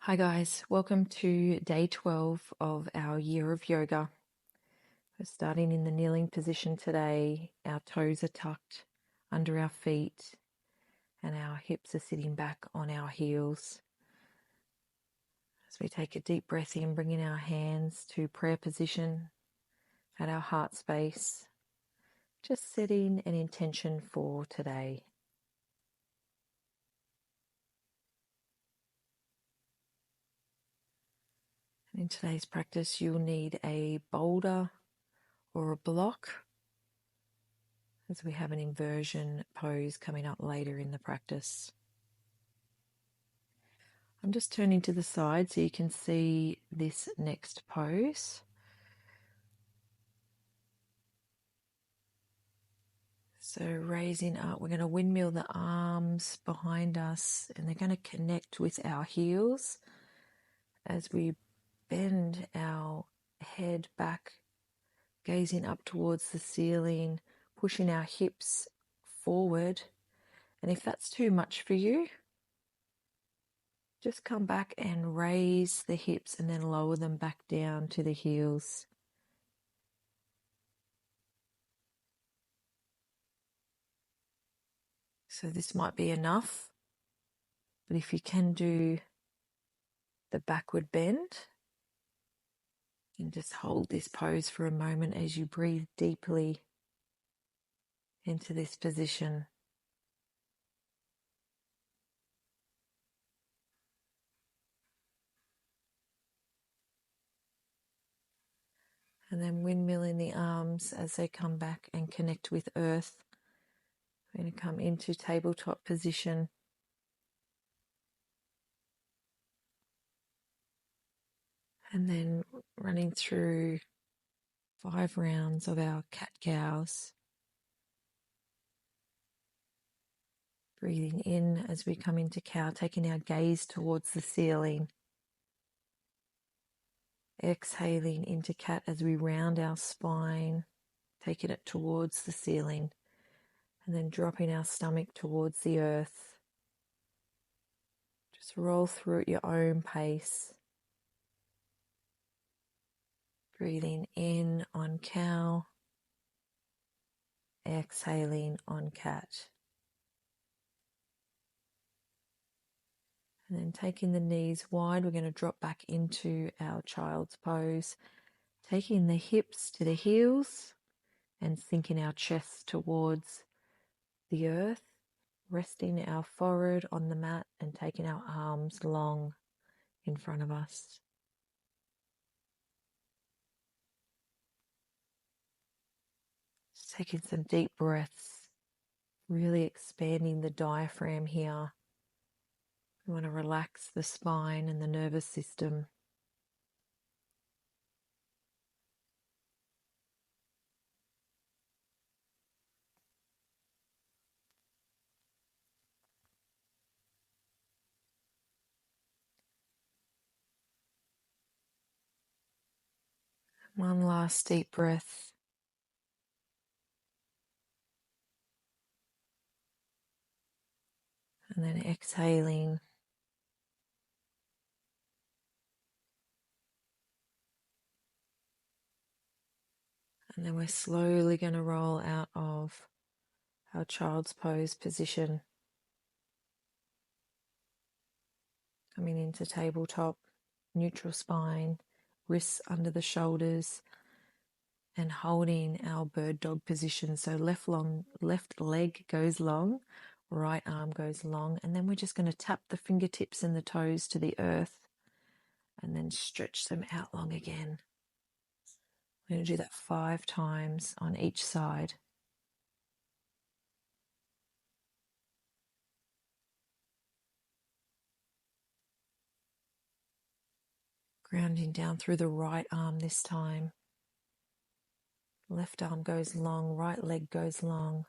Hi guys, welcome to day 12 of our year of yoga. We're starting in the kneeling position today. Our toes are tucked under our feet and our hips are sitting back on our heels. As we take a deep breath in, bringing our hands to prayer position at our heart space, just setting an intention for today. In today's practice, you'll need a boulder or a block, as we have an inversion pose coming up later in the practice. I'm just turning to the side so you can see this next pose. So raising up, we're going to windmill the arms behind us and they're going to connect with our heels as we bend our head back, gazing up towards the ceiling, pushing our hips forward. And if that's too much for you, just come back and raise the hips and then lower them back down to the heels. So this might be enough, but if you can do the backward bend, and just hold this pose for a moment as you breathe deeply into this position. And then windmilling the arms as they come back and connect with earth. We're going to come into tabletop position. And then running through 5 rounds of our cat-cows. Breathing in as we come into cow, taking our gaze towards the ceiling. Exhaling into cat as we round our spine, taking it towards the ceiling. And then dropping our stomach towards the earth. Just roll through at your own pace. Breathing in on cow. Exhaling on cat. And then taking the knees wide, we're going to drop back into our child's pose. Taking the hips to the heels and sinking our chest towards the earth. Resting our forehead on the mat and taking our arms long in front of us. Just taking some deep breaths, really expanding the diaphragm here. We want to relax the spine and the nervous system. One last deep breath. And then exhaling. And then we're slowly going to roll out of our child's pose position. Coming into tabletop, neutral spine, wrists under the shoulders, and holding our bird dog position. So left leg goes long, right arm goes long, and then we're just going to tap the fingertips and the toes to the earth and then stretch them out long again. We're going to do that 5 times on each side. Grounding down through the right arm this time. Left arm goes long, right leg goes long.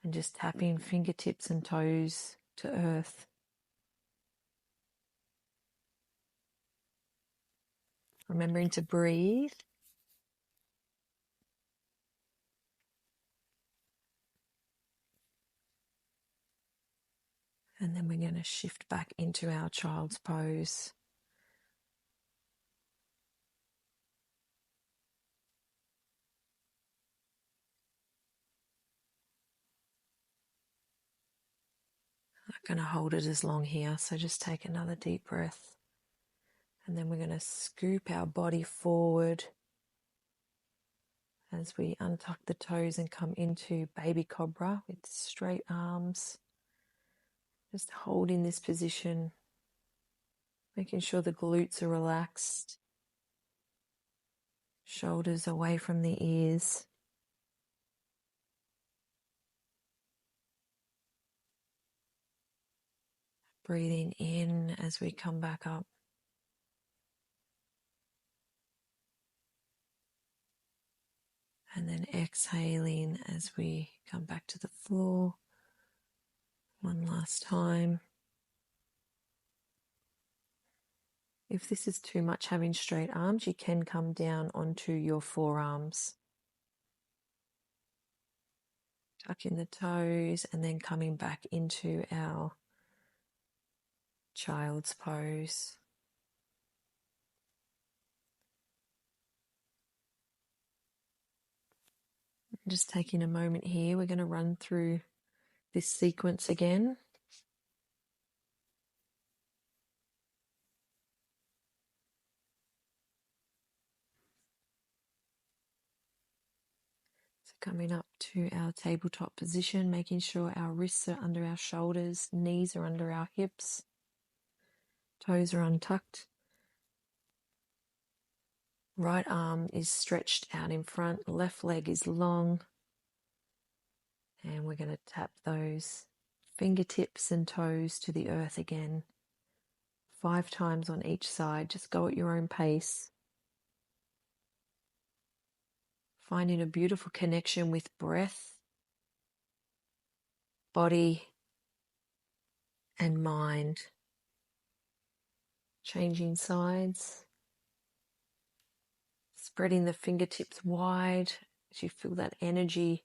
And just tapping fingertips and toes to earth. Remembering to breathe. And then when We're going to shift back into our child's pose. I'm not going to hold it as long here, so just take another deep breath. And then we're going to scoop our body forward as we untuck the toes and come into baby cobra with straight arms. Just holding this position, making sure the glutes are relaxed, shoulders away from the ears. Breathing in as we come back up. And then exhaling as we come back to the floor. One last time. If this is too much having straight arms, you can come down onto your forearms. Tucking the toes and then coming back into our child's pose. Just taking a moment here, we're going to run through this sequence again. So coming up to our tabletop position, making sure our wrists are under our shoulders, knees are under our hips, toes are untucked. Right arm is stretched out in front, left leg is long. And we're going to tap those fingertips and toes to the earth again. 5 times on each side. Just go at your own pace. Finding a beautiful connection with breath, body, and mind. Changing sides. Spreading the fingertips wide as you feel that energy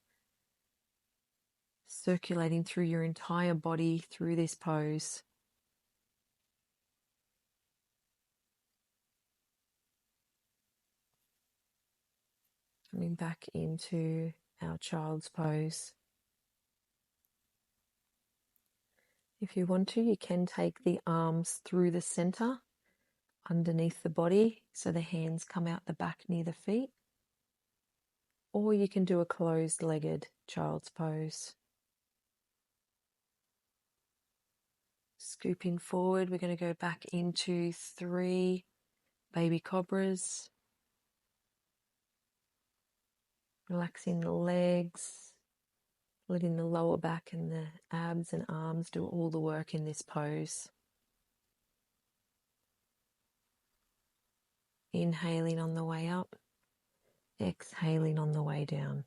circulating through your entire body through this pose. Coming back into our child's pose. If you want to, you can take the arms through the center, underneath the body, so the hands come out the back near the feet. Or you can do a closed-legged child's pose. Scooping forward, we're going to go back into 3 baby cobras. Relaxing the legs, letting the lower back and the abs and arms do all the work in this pose. Inhaling on the way up, exhaling on the way down.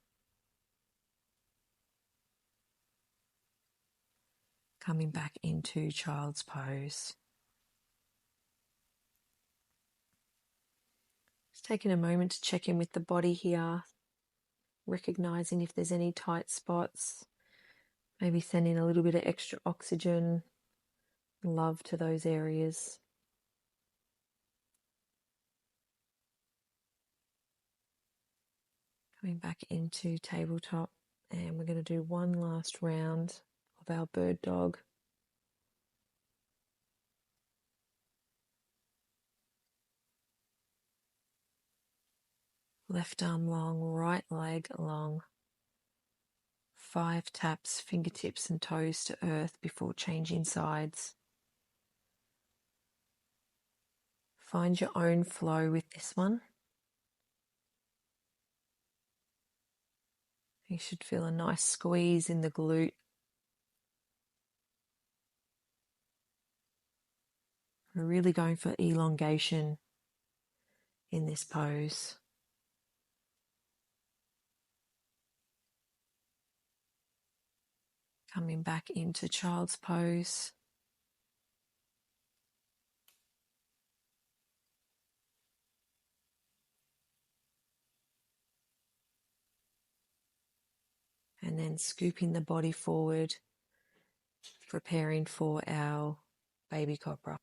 Coming back into child's pose. Just taking a moment to check in with the body here, recognizing if there's any tight spots, maybe sending a little bit of extra oxygen, love to those areas. Coming back into tabletop, and we're going to do one last round of our bird dog. Left arm long, right leg long. 5 taps, fingertips and toes to earth before changing sides. Find your own flow with this one. You should feel a nice squeeze in the glute. We're really going for elongation in this pose. Coming back into child's pose. And then scooping the body forward, preparing for our baby cobra.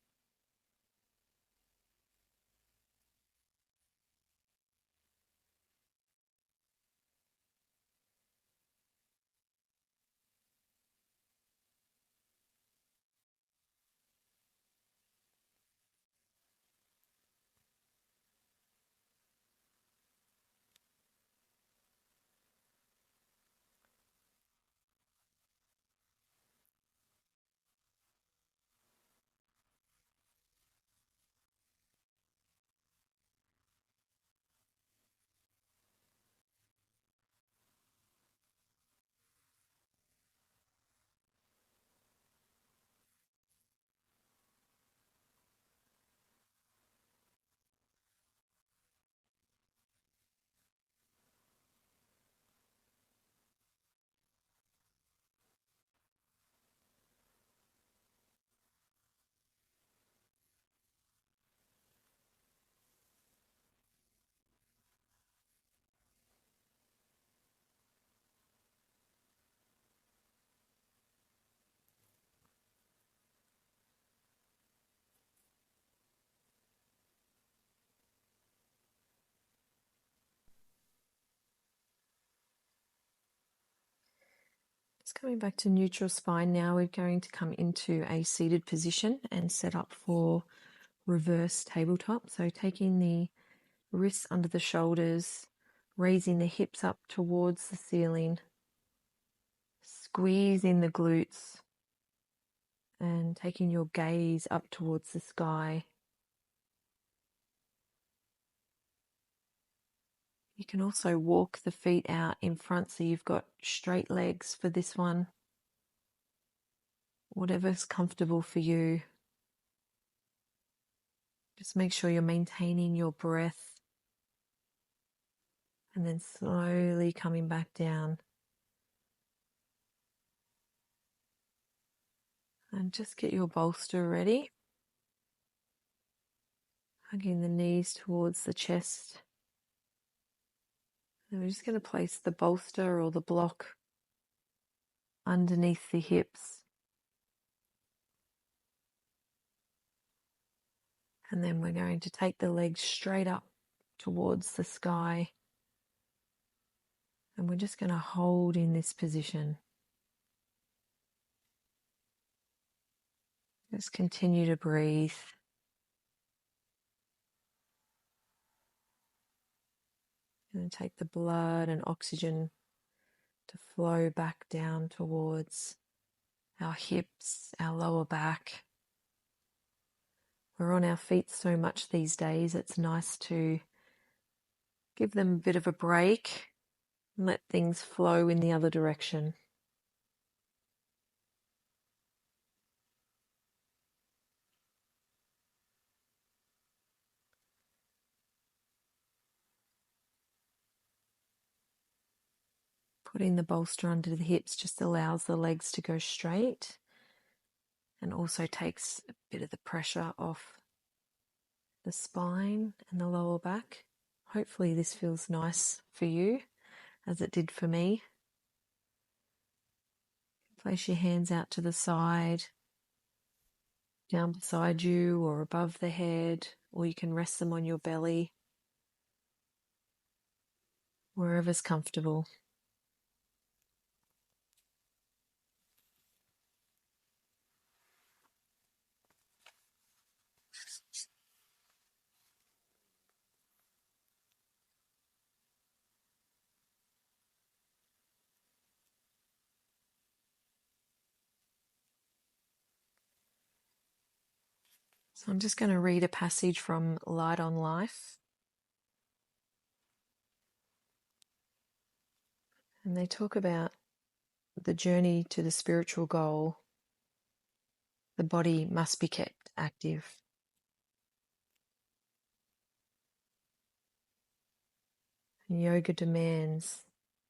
Just coming back to neutral spine now, we're going to come into a seated position and set up for reverse tabletop. So taking the wrists under the shoulders, raising the hips up towards the ceiling, squeezing the glutes, and taking your gaze up towards the sky. You can also walk the feet out in front so you've got straight legs for this one. Whatever's comfortable for you. Just make sure you're maintaining your breath and then slowly coming back down. And just get your bolster ready. Hugging the knees towards the chest. And we're just going to place the bolster or the block underneath the hips. And then we're going to take the legs straight up towards the sky. And we're just going to hold in this position. Just continue to breathe. And take the blood and oxygen to flow back down towards our hips, our lower back. We're on our feet so much these days, it's nice to give them a bit of a break and let things flow in the other direction. Putting the bolster under the hips just allows the legs to go straight and also takes a bit of the pressure off the spine and the lower back. Hopefully this feels nice for you as it did for me. Place your hands out to the side, down beside you or above the head, or you can rest them on your belly, wherever's comfortable. So I'm just going to read a passage from Light on Life. And they talk about the journey to the spiritual goal. The body must be kept active. And yoga demands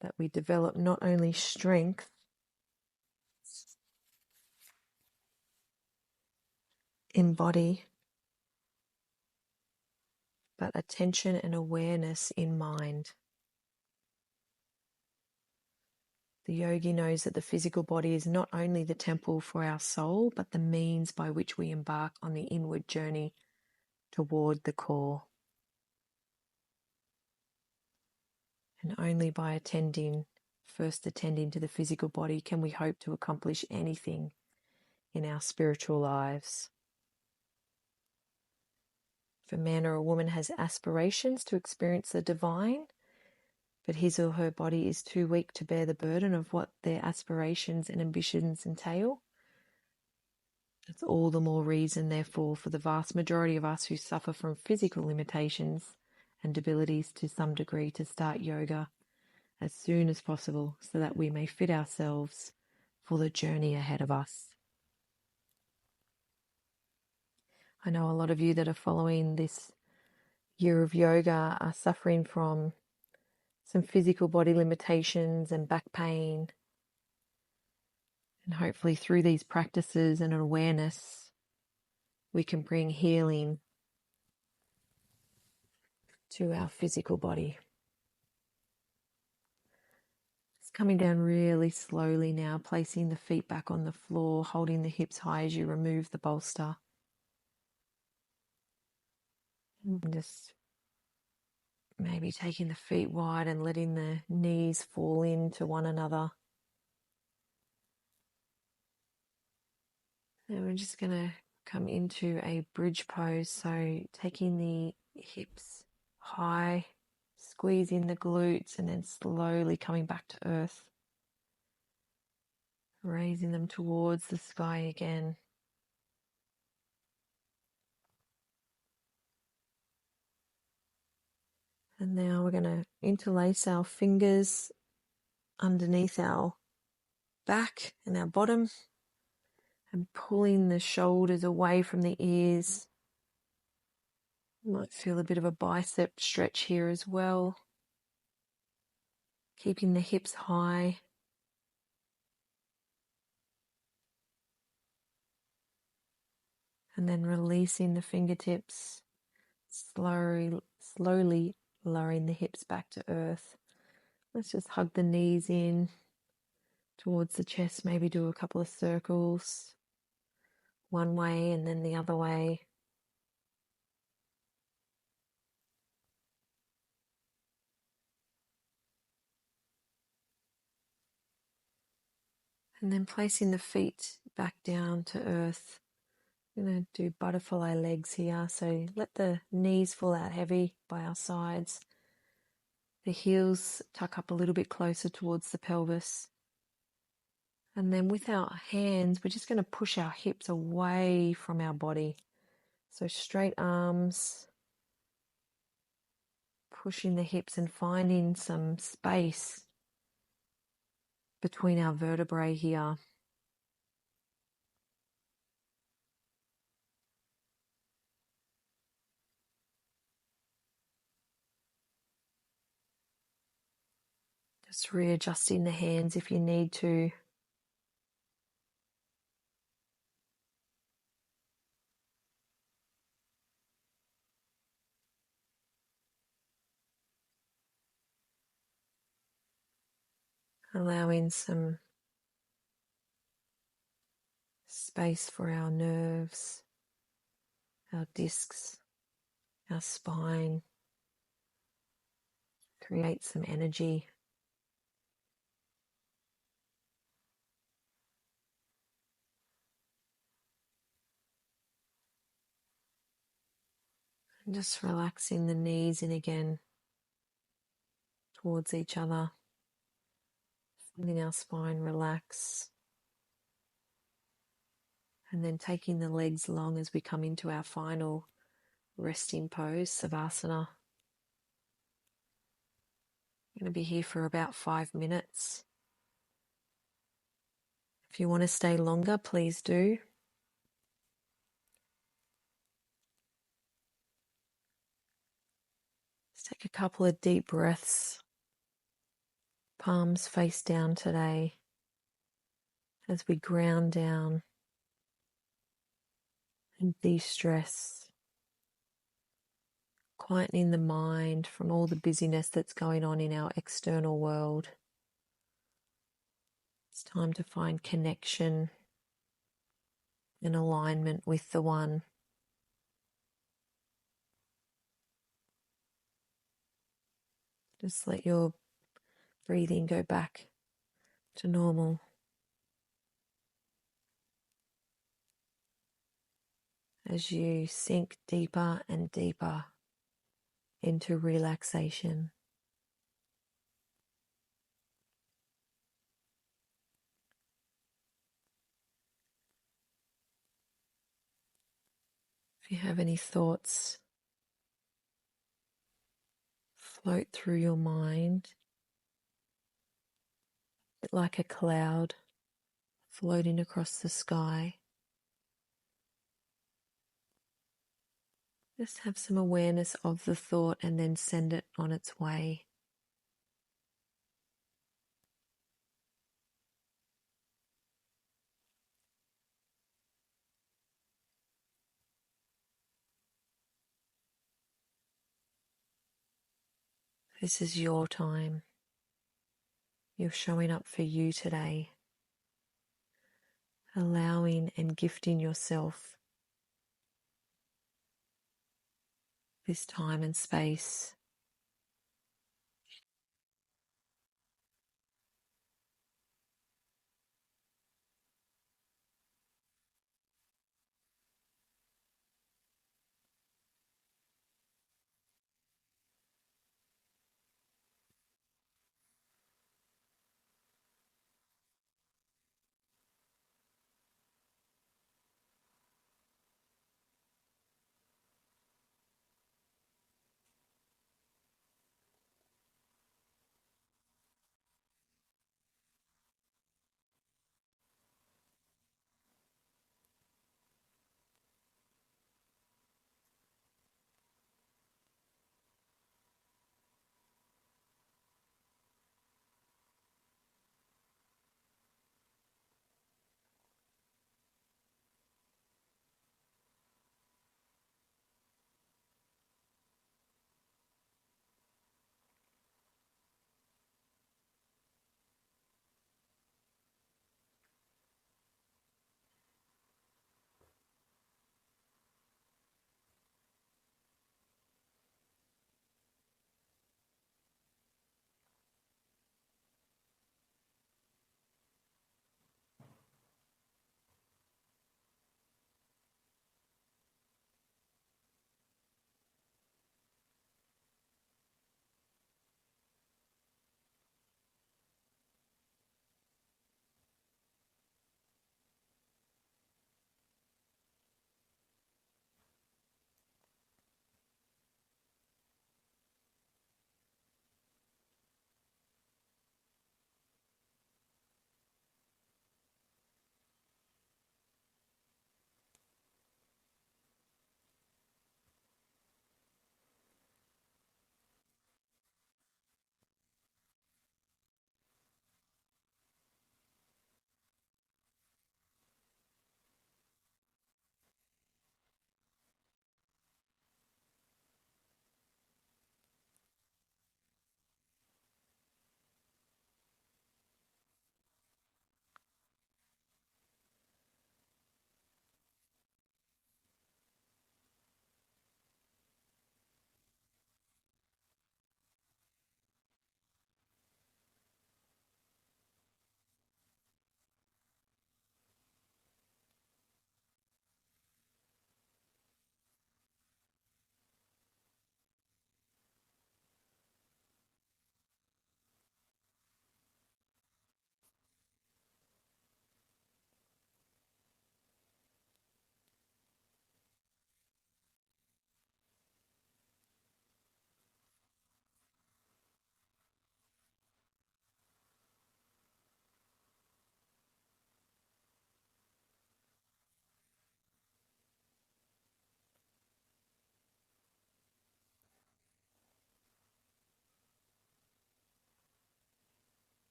that we develop not only strength in body, but attention and awareness in mind. The yogi knows that the physical body is not only the temple for our soul, but the means by which we embark on the inward journey toward the core. And only by first attending to the physical body, can we hope to accomplish anything in our spiritual lives. If a man or a woman has aspirations to experience the divine, but his or her body is too weak to bear the burden of what their aspirations and ambitions entail, that's all the more reason, therefore, for the vast majority of us who suffer from physical limitations and debilities to some degree to start yoga as soon as possible so that we may fit ourselves for the journey ahead of us. I know a lot of you that are following this year of yoga are suffering from some physical body limitations and back pain. And hopefully through these practices and awareness, we can bring healing to our physical body. It's coming down really slowly now, placing the feet back on the floor, holding the hips high as you remove the bolster. And just maybe taking the feet wide and letting the knees fall into one another. And we're just going to come into a bridge pose. So taking the hips high, squeezing the glutes, and then slowly coming back to earth. Raising them towards the sky again. And now we're going to interlace our fingers underneath our back and our bottom and pulling the shoulders away from the ears. You might feel a bit of a bicep stretch here as well. Keeping the hips high. And then releasing the fingertips, slowly lowering the hips back to earth. Let's just hug the knees in towards the chest, maybe do a couple of circles, one way and then the other way. And then placing the feet back down to earth. I'm going to do butterfly legs here. So let the knees fall out heavy by our sides. The heels tuck up a little bit closer towards the pelvis. And then with our hands, we're just going to push our hips away from our body. So straight arms, pushing the hips and finding some space between our vertebrae here. Just readjusting the hands if you need to. Allowing some space for our nerves, our discs, our spine. Create some energy. And just relaxing the knees in again towards each other. Feeling our spine relax. And then taking the legs long as we come into our final resting pose, Savasana. I'm going to be here for about 5 minutes. If you want to stay longer, please do. Let's take a couple of deep breaths. Palms face down today as we ground down and de-stress, quietening the mind from all the busyness that's going on in our external world. It's time to find connection and alignment with the One. Just let your breathing go back to normal. As you sink deeper and deeper into relaxation. If you have any thoughts float through your mind, like a cloud floating across the sky, just have some awareness of the thought and then send it on its way. This is your time. You're showing up for you today, allowing and gifting yourself this time and space